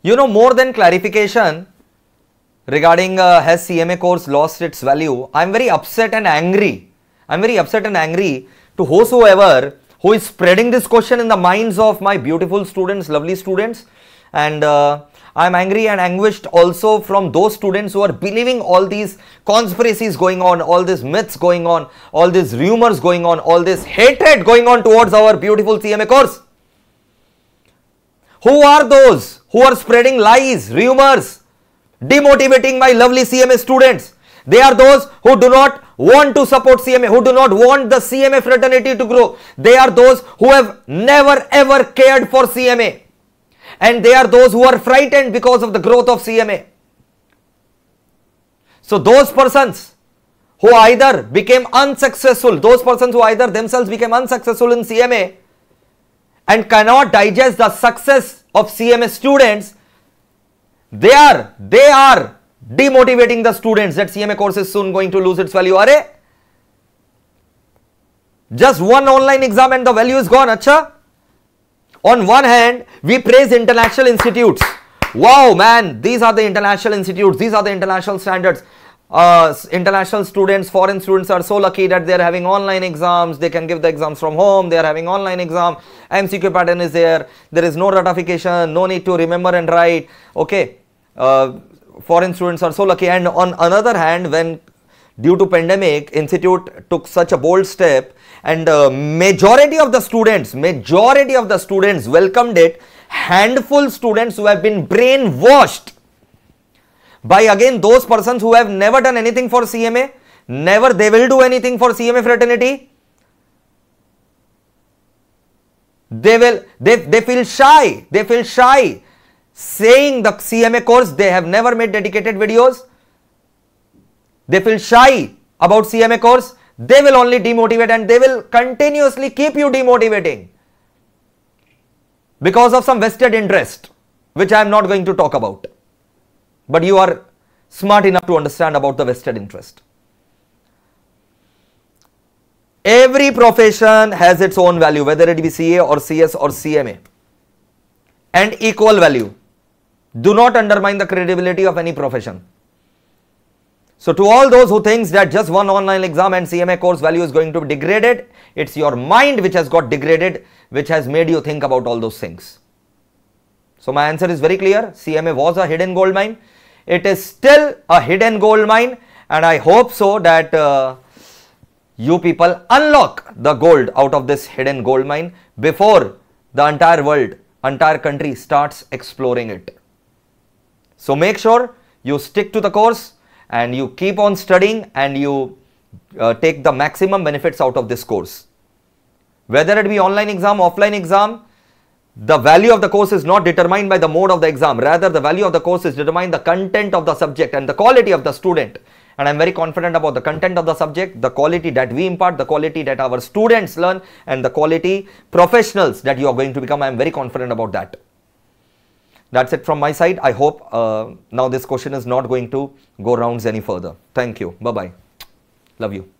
You know, more than clarification regarding has CMA course lost its value, I am very upset and angry. I am very upset and angry to whosoever who is spreading this question in the minds of my beautiful students, lovely students, and I am angry and anguished also from those students who are believing all these conspiracies going on, all these myths going on, all these rumors going on, all this hatred going on towards our beautiful CMA course. Who are those who are spreading lies, rumors, demotivating my lovely CMA students? They are those who do not want to support CMA, who do not want the CMA fraternity to grow. They are those who have never ever cared for CMA. And they are those who are frightened because of the growth of CMA. So those persons who either became unsuccessful, those persons who either themselves became unsuccessful in CMA and cannot digest the success of CMA students, they are demotivating the students that CMA course is soon going to lose its value. Are just one online exam and the value is gone. Acha. On one hand, we praise international institutes. Wow, man, these are the international institutes. These are the international standards. International students, foreign students are so lucky that they are having online exams. They can give the exams from home. They are having online exam. MCQ pattern is there. There is no ratification. No need to remember and write. Okay. Foreign students are so lucky. And on another hand, when due to pandemic, institute took such a bold step and majority of the students welcomed it. Handful students who have been brainwashed by again those persons who have never done anything for CMA, never they will do anything for CMA fraternity. They feel shy saying the CMA course. They have never made dedicated videos. They feel shy about CMA course. They will only demotivate and they will continuously keep you demotivating because of some vested interest, which I am not going to talk about. But you are smart enough to understand about the vested interest. Every profession has its own value, whether it be CA or CS or CMA, and equal value. Do not undermine the credibility of any profession. So to all those who thinks that just one online exam and CMA course value is going to be degraded, it's your mind which has got degraded, which has made you think about all those things. So my answer is very clear. CMA was a hidden gold mine. It is still a hidden gold mine, and I hope so that you people unlock the gold out of this hidden gold mine before the entire world, entire country starts exploring it. So make sure you stick to the course and you keep on studying and you take the maximum benefits out of this course. Whether it be online exam, offline exam, the value of the course is not determined by the mode of the exam. Rather, the value of the course is determined by the content of the subject and the quality of the student. And I am very confident about the content of the subject, the quality that we impart, the quality that our students learn, and the quality professionals that you are going to become. I am very confident about that. That's it from my side. I hope now this question is not going to go rounds any further. Thank you. Bye-bye. Love you.